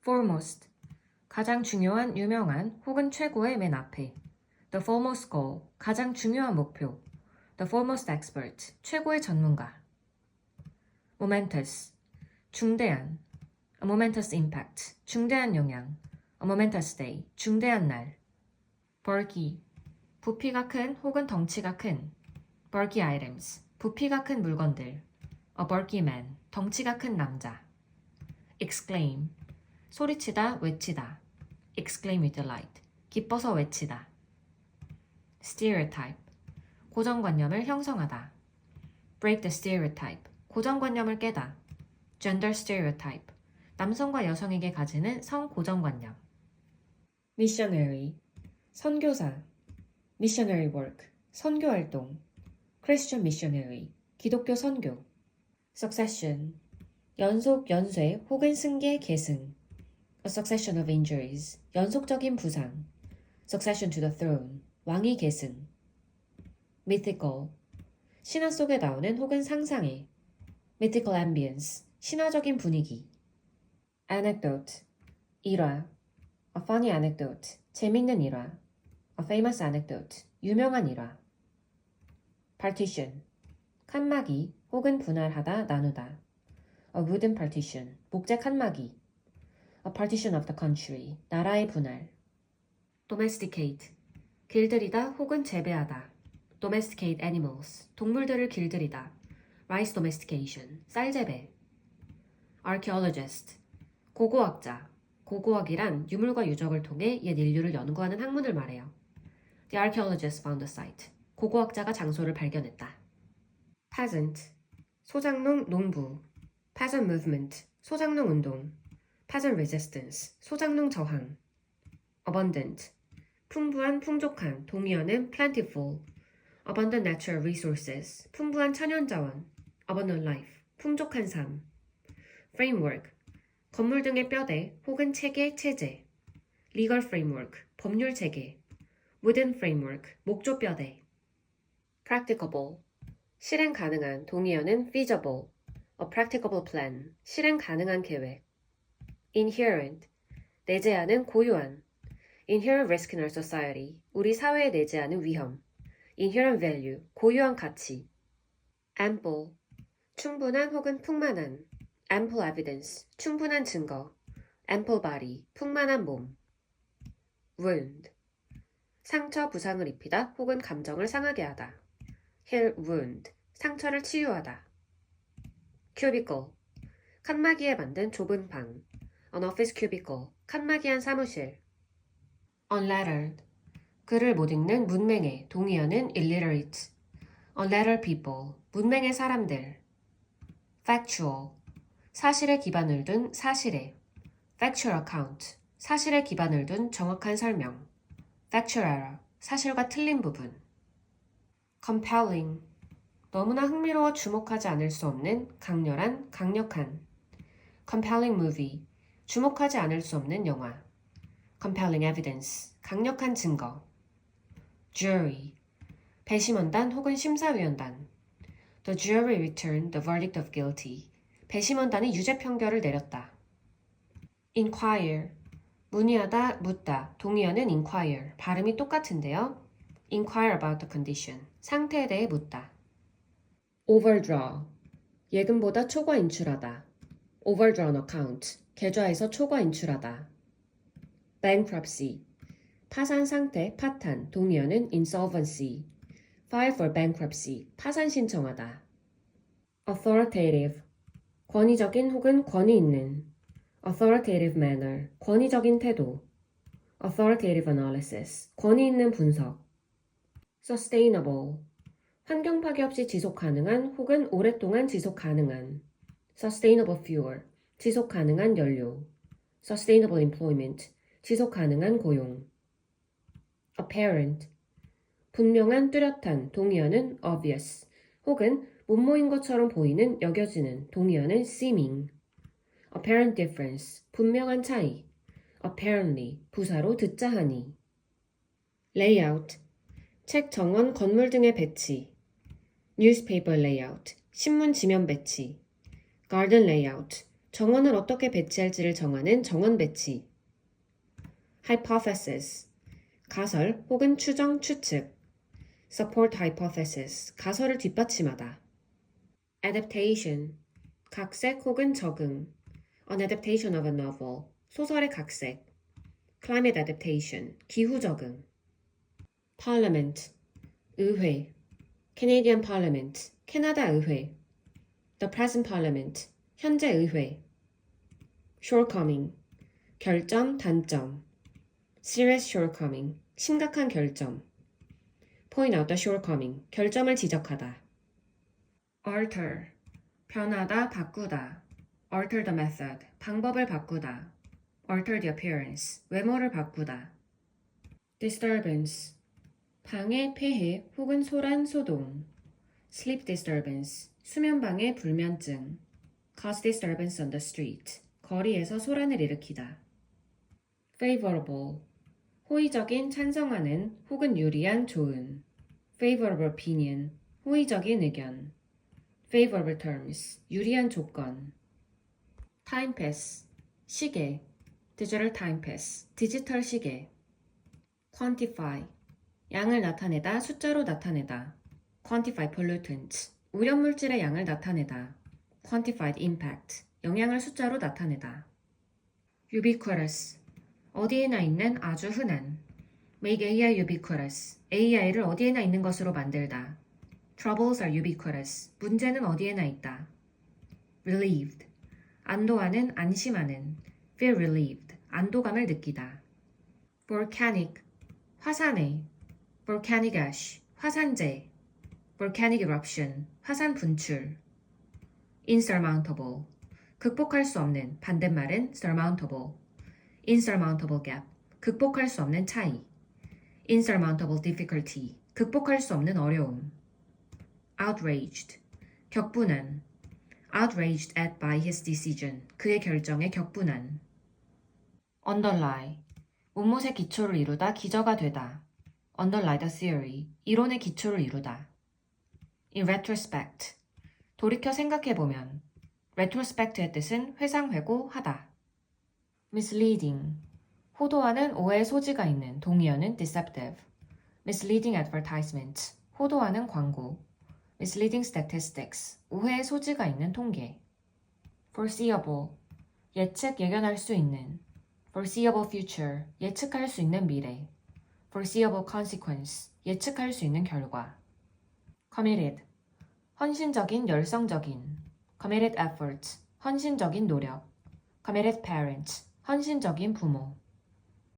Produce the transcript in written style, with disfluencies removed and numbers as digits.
foremost, 가장 중요한, 유명한 혹은 최고의 맨 앞에. The foremost goal, 가장 중요한 목표. The foremost expert, 최고의 전문가. momentous, 중대한. A momentous impact, 중대한 영향. A momentous day, 중대한 날. bulky, 부피가 큰 혹은 덩치가 큰. bulky items, 부피가 큰 물건들. A bulky man, 덩치가 큰 남자. exclaim, 소리치다, 외치다. exclaim with delight, 기뻐서 외치다. stereotype, 고정관념을 형성하다. break the stereotype, 고정관념을 깨다. gender stereotype, 남성과 여성에게 가지는 성 고정관념. missionary, 선교사. missionary work, 선교활동. Christian missionary, 기독교 선교. succession, 연속, 연쇄 혹은 승계, 계승. A succession of injuries, 연속적인 부상. Succession to the throne, 왕위 계승. mythical, 신화 속에 나오는 혹은 상상의. mythical ambience, 신화적인 분위기. anecdote, 일화. A funny anecdote, 재밌는 일화. A famous anecdote, 유명한 일화. partition, 칸막이 혹은 분할하다, 나누다. A wooden partition, 목재 칸막이. A partition of the country, 나라의 분할. domesticate, 길들이다 혹은 재배하다. domesticate animals, 동물들을 길들이다. rice domestication, 쌀재배. archaeologist, 고고학자. 고고학이란 유물과 유적을 통해 옛 인류를 연구하는 학문을 말해요. The archaeologist found the site. 고고학자가 장소를 발견했다. peasant, 소장농, 농부. peasant movement, 소장농 운동. peasant resistance, 소장농 저항. abundant, 풍부한, 풍족한. 동의어는 plentiful. abundant natural resources, 풍부한 천연자원. abundant life, 풍족한 삶. framework, 건물 등의 뼈대 혹은 체계, 체제. legal framework, 법률 체계. wooden framework, 목조 뼈대. practicable, 실행 가능한. 동의어는 feasible. a practicable plan, 실행 가능한 계획. inherent, 내재하는, 고유한. inherent risk in our society, 우리 사회에 내재하는 위험. inherent value, 고유한 가치. ample, 충분한 혹은 풍만한. ample evidence, 충분한 증거. ample body, 풍만한 몸. wound, 상처, 부상을 입히다 혹은 감정을 상하게 하다. heal wound, 상처를 치유하다. cubicle, 칸막이에 만든 좁은 방. an office cubicle, 칸막이한 사무실. unlettered, 글을 못 읽는 문맹의. 동의어는 illiterate. unlettered people, 문맹의 사람들. factual, 사실에 기반을 둔, 사실에. factual account, 사실에 기반을 둔 정확한 설명. factual error, 사실과 틀린 부분. compelling, 너무나 흥미로워 주목하지 않을 수 없는, 강렬한, 강력한. compelling movie, 주목하지 않을 수 없는 영화. compelling evidence, 강력한 증거. jury, 배심원단 혹은 심사위원단. The jury returned the verdict of guilty. 배심원단이 유죄 판결을 내렸다. inquire, 문의하다, 묻다. 동의어는 inquire, 발음이 똑같은데요. inquire about the condition, 상태에 대해 묻다. overdraw, 예금보다 초과 인출하다. overdrawn account, 계좌에서 초과 인출하다. bankruptcy, 파산 상태, 파탄. 동의어는 insolvency. file for bankruptcy, 파산 신청하다. authoritative, 권위적인 혹은 권위 있는. authoritative manner, 권위적인 태도. authoritative analysis, 권위 있는 분석. sustainable, 환경 파괴 없이 지속 가능한 혹은 오랫동안 지속 가능한. sustainable fuel, 지속 가능한 연료. sustainable employment, 지속 가능한 고용. apparent, 분명한, 뚜렷한. 동의어는 obvious 혹은 못모인 것처럼 보이는, 여겨지는. 동의어는 seeming. apparent difference, 분명한 차이. apparently, 부사로 듣자 하니. layout, 책 정원, 건물 등의 배치. newspaper layout, 신문 지면 배치. garden layout, 정원을 어떻게 배치할지를 정하는 정원 배치. hypothesis, 가설 혹은 추정, 추측. support hypothesis, 가설을 뒷받침하다. adaptation, 각색 혹은 적응. an adaptation of a novel, 소설의 각색. climate adaptation, 기후 적응. parliament, 의회. Canadian Parliament, 캐나다 의회. The present Parliament, 현재 의회. shortcoming, 결점, 단점. serious shortcoming, 심각한 결점. point out the shortcoming, 결점을 지적하다. alter, 변하다, 바꾸다. alter the method, 방법을 바꾸다. alter the appearance, 외모를 바꾸다. disturbance, 방해, 폐해 혹은 소란, 소동. sleep disturbance, 수면방해, 불면증. cause disturbance on the street, 거리에서 소란을 일으키다. favorable, 호의적인, 찬성하는 혹은 유리한, 좋은. favorable opinion, 호의적인 의견. favorable terms, 유리한 조건. timepass, 시계. digital timepass, 디지털 시계. quantify, 양을 나타내다, 숫자로 나타내다. quantify pollutants, 오염물질의 양을 나타내다. quantified impact, 영향을 숫자로 나타내다. ubiquitous, 어디에나 있는 아주 흔한. make AI ubiquitous, AI를 어디에나 있는 것으로 만들다. troubles are ubiquitous, 문제는 어디에나 있다. relieved, 안도하는, 안심하는. feel relieved, 안도감을 느끼다. volcanic, 화산의. volcanic ash, 화산재. volcanic eruption, 화산 분출. insurmountable, 극복할 수 없는, 반대말은 surmountable. insurmountable gap, 극복할 수 없는 차이. insurmountable difficulty, 극복할 수 없는 어려움. outraged, 격분한. outraged at by his decision, 그의 결정에 격분한. underlie, 못못의 기초를 이루다, 기저가 되다. underlie the theory, 이론의 기초를 이루다. in retrospect, 돌이켜 생각해보면. retrospect의 뜻은 회상회고하다. misleading, 호도하는, 오해의 소지가 있는. 동의어는 deceptive. misleading advertisement, 호도하는 광고. misleading statistics, 오해의 소지가 있는 통계. foreseeable, 예측, 예견할 수 있는. foreseeable future, 예측할 수 있는 미래. foreseeable consequence, 예측할 수 있는 결과. committed, 헌신적인, 열성적인. committed effort, 헌신적인 노력. committed parent, 헌신적인 부모.